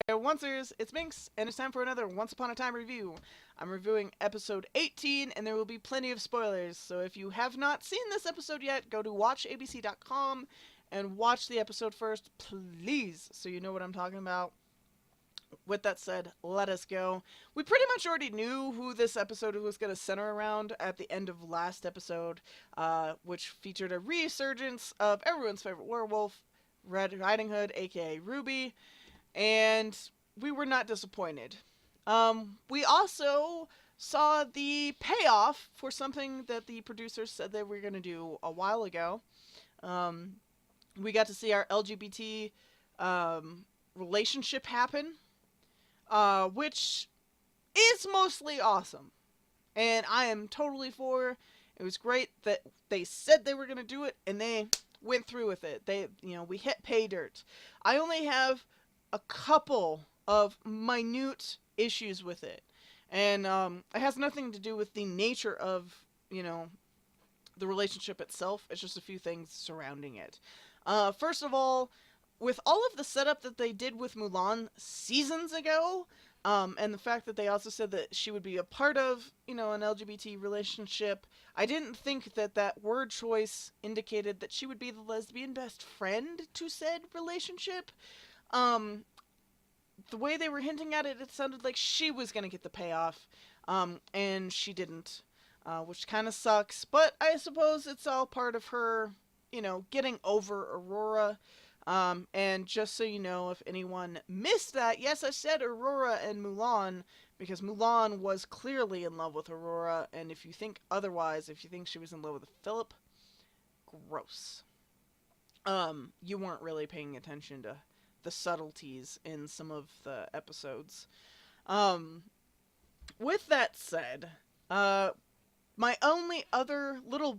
Hey, Oncers, it's Minx, and it's time for another Once Upon a Time review. I'm reviewing episode 18, and there will be plenty of spoilers, so if you have not seen this episode yet, go to watchabc.com and watch the episode first, please, so you know what I'm talking about. With that said, let us go. We pretty much already knew who this episode was going to center around at the end of last episode, which featured a resurgence of everyone's favorite werewolf, Red Riding Hood, aka Ruby, and we were not disappointed. We also saw the payoff for something that the producers said they were going to do a while ago. Um, we got to see our LGBT relationship happen, which is mostly awesome. And I am totally for. It was great that they said they were going to do it, and they went through with it. We hit pay dirt. I only have a couple of minute issues with it. And it has nothing to do with the nature of, the relationship itself. It's just a few things surrounding it. First of all, with all of the setup that they did with Mulan seasons ago, and the fact that they also said that she would be a part of, an LGBT relationship, I didn't think that that word choice indicated that she would be the lesbian best friend to said relationship. Um, the way they were hinting at it, it sounded like she was going to get the payoff, and she didn't, which kind of sucks, but I suppose it's all part of her, getting over Aurora. And just so you know, if anyone missed that, yes, I said Aurora and Mulan, because Mulan was clearly in love with Aurora, and if you think otherwise, if you think she was in love with Philip, gross. You weren't really paying attention to the subtleties in some of the episodes. Um, with that said, uh, my only other little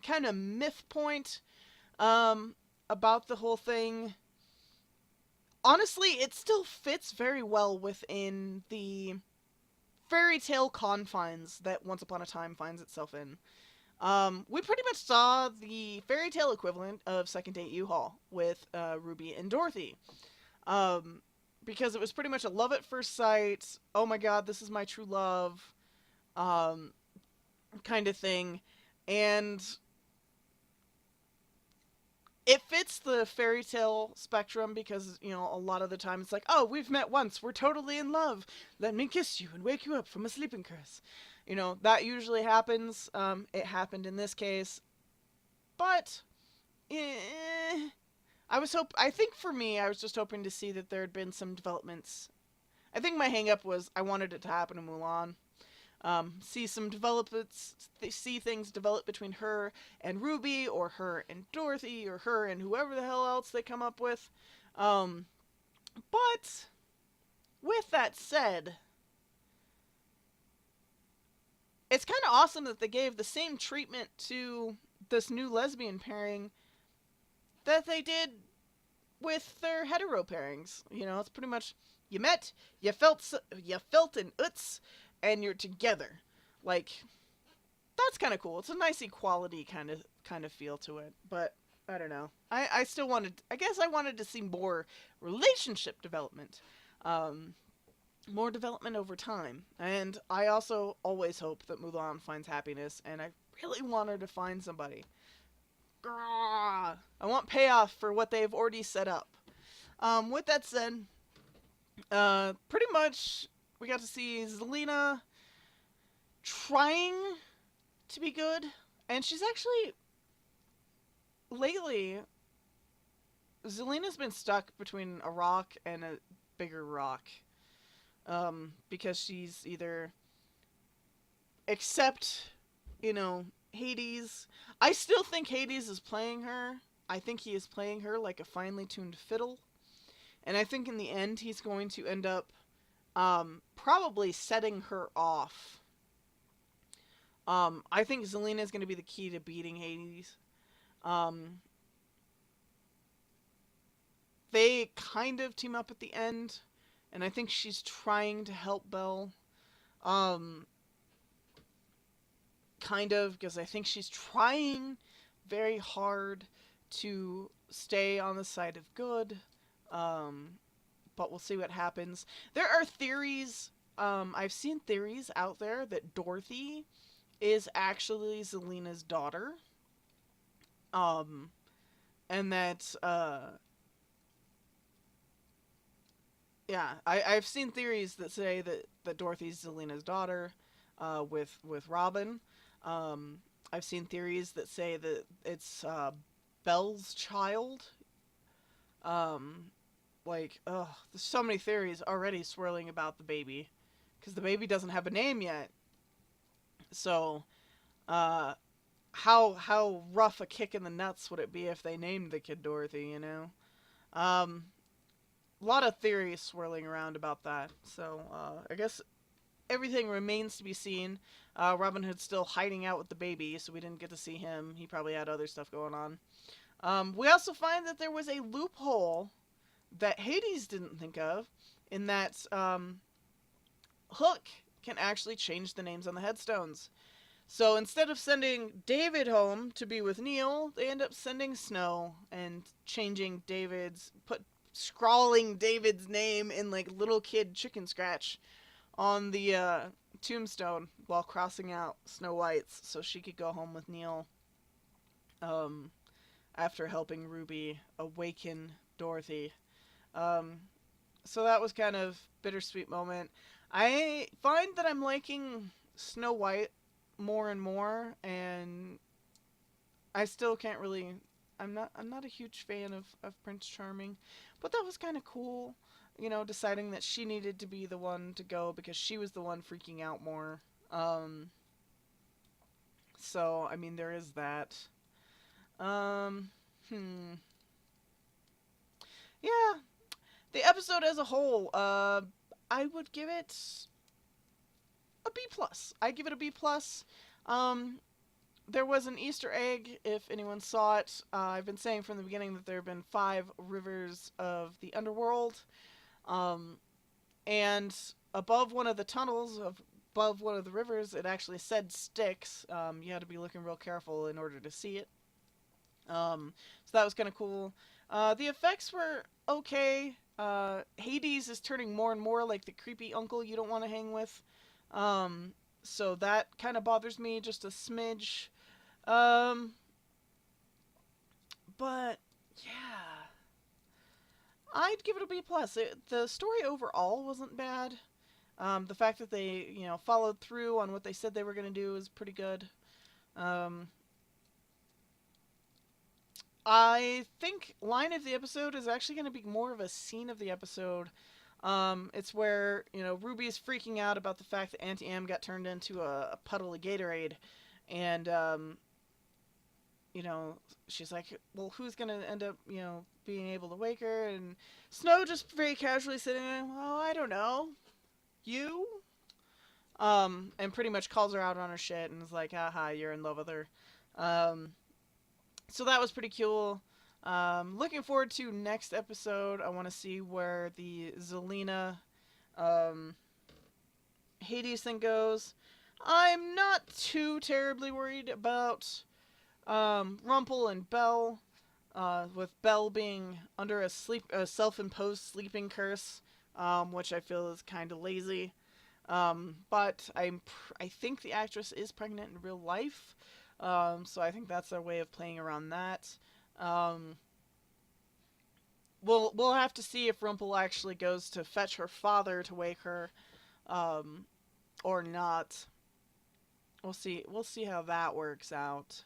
kind of myth point, about the whole thing, honestly, it still fits very well within the fairy tale confines that Once Upon a Time finds itself in. We pretty much saw the fairy tale equivalent of Second Date U-Haul with Ruby and Dorothy. Um, because it was pretty much a love at first sight, oh my god, this is my true love, um, kind of thing. And it fits the fairy tale spectrum because, a lot of the time it's like, oh, we've met once, we're totally in love, let me kiss you and wake you up from a sleeping curse. That usually happens. It happened in this case. But, I think for me, I was just hoping to see that there had been some developments. I think my hang up was I wanted it to happen in Mulan. See some developments, see things develop between her and Ruby, or her and Dorothy, or her and whoever the hell else they come up with. Um, but, with that said, it's kind of awesome that they gave the same treatment to this new lesbian pairing that they did with their hetero pairings. It's pretty much you met, you felt an uts, and you're together. Like, that's kind of cool. It's a nice equality kind of feel to it. But I don't know. I still wanted. I guess I wanted to see more relationship development. More development over time. And I also always hope that Mulan finds happiness, and I really want her to find somebody. Grrr. I want payoff for what they've already set up. With that said, pretty much we got to see Zelina trying to be good, and she's actually, lately, Zelina's been stuck between a rock and a bigger rock. Because she's either accept, Hades. I still think Hades is playing her. I think he is playing her like a finely tuned fiddle. And I think in the end he's going to end up probably setting her off. I think Zelina is going to be the key to beating Hades. They kind of team up at the end, and I think she's trying to help Belle. Kind of, because I think she's trying very hard to stay on the side of good. but we'll see what happens. There are theories. I've seen theories out there that Dorothy is actually Zelina's daughter. Um, and that yeah, I've seen theories that say that Dorothy's Zelina's daughter, with Robin. Um, I've seen theories that say that it's Belle's child. Um, there's so many theories already swirling about the baby, because the baby doesn't have a name yet. So, uh, how rough a kick in the nuts would it be if they named the kid Dorothy? You know. Um, a lot of theories swirling around about that. So I guess everything remains to be seen. Robin Hood's still hiding out with the baby, so we didn't get to see him. He probably had other stuff going on. We also find that there was a loophole that Hades didn't think of, in that Hook can actually change the names on the headstones. So instead of sending David home to be with Neil, they end up sending Snow and changing scrawling David's name in like little kid chicken scratch on the tombstone while crossing out Snow White's so she could go home with Neil. After helping Ruby awaken Dorothy. Um, so that was kind of bittersweet moment. I find that I'm liking Snow White more and more, and I still can't really. I'm not a huge fan of Prince Charming, but that was kind of cool. You know, deciding that she needed to be the one to go because she was the one freaking out more. So I mean, there is that. Um, hmm. Yeah, the episode as a whole, I would give it a B plus. I give it a B plus. Um, there was an Easter egg, if anyone saw it. I've been saying from the beginning that there have been 5 rivers of the underworld. Um, and above one of the tunnels, above one of the rivers, it actually said Styx. You had to be looking real careful in order to see it. So that was kind of cool. The effects were okay. Hades is turning more and more like the creepy uncle you don't want to hang with. So that kind of bothers me just a smidge. Um, but yeah, I'd give it a B plus. The story overall wasn't bad. The fact that they, followed through on what they said they were going to do is pretty good. Um, I think line of the episode is actually going to be more of a scene of the episode. It's where, Ruby's freaking out about the fact that Auntie Am got turned into a puddle of Gatorade. And, she's like, well, who's going to end up, being able to wake her? And Snow just very casually sitting there, well, I don't know. You? And pretty much calls her out on her shit and is like, haha, you're in love with her. So that was pretty cool. Looking forward to next episode. I want to see where the Zelina Hades thing goes. I'm not too terribly worried about Rumple and Belle, with Belle being under a self-imposed sleeping curse, which I feel is kind of lazy. But I think the actress is pregnant in real life. So I think that's their way of playing around that. We'll have to see if Rumple actually goes to fetch her father to wake her, or not. We'll see. We'll see how that works out.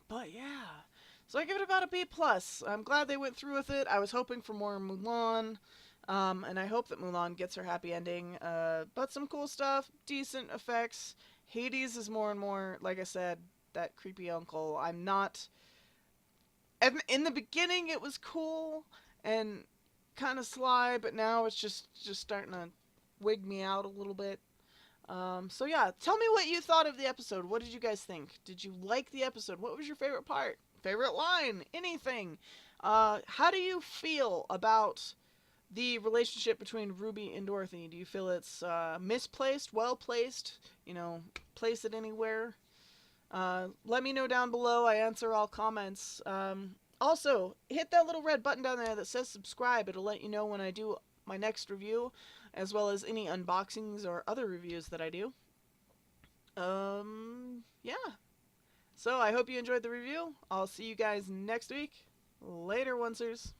But yeah, so I give it about a B plus. I'm glad they went through with it. I was hoping for more Mulan. And I hope that Mulan gets her happy ending. But some cool stuff, decent effects. Hades is more and more, like I said, that creepy uncle. I'm not. In the beginning, it was cool and kind of sly, but now it's just starting to wig me out a little bit. So yeah, tell me what you thought of the episode. What did you guys think? Did you like the episode? What was your favorite part? Favorite line? Anything? How do you feel about the relationship between Ruby and Dorothy? Do you feel it's misplaced, well placed? Place it anywhere? Let me know down below. I answer all comments. Also, hit that little red button down there that says subscribe. It'll let you know when I do my next review, as well as any unboxings or other reviews that I do. Yeah. So I hope you enjoyed the review. I'll see you guys next week. Later, oncers.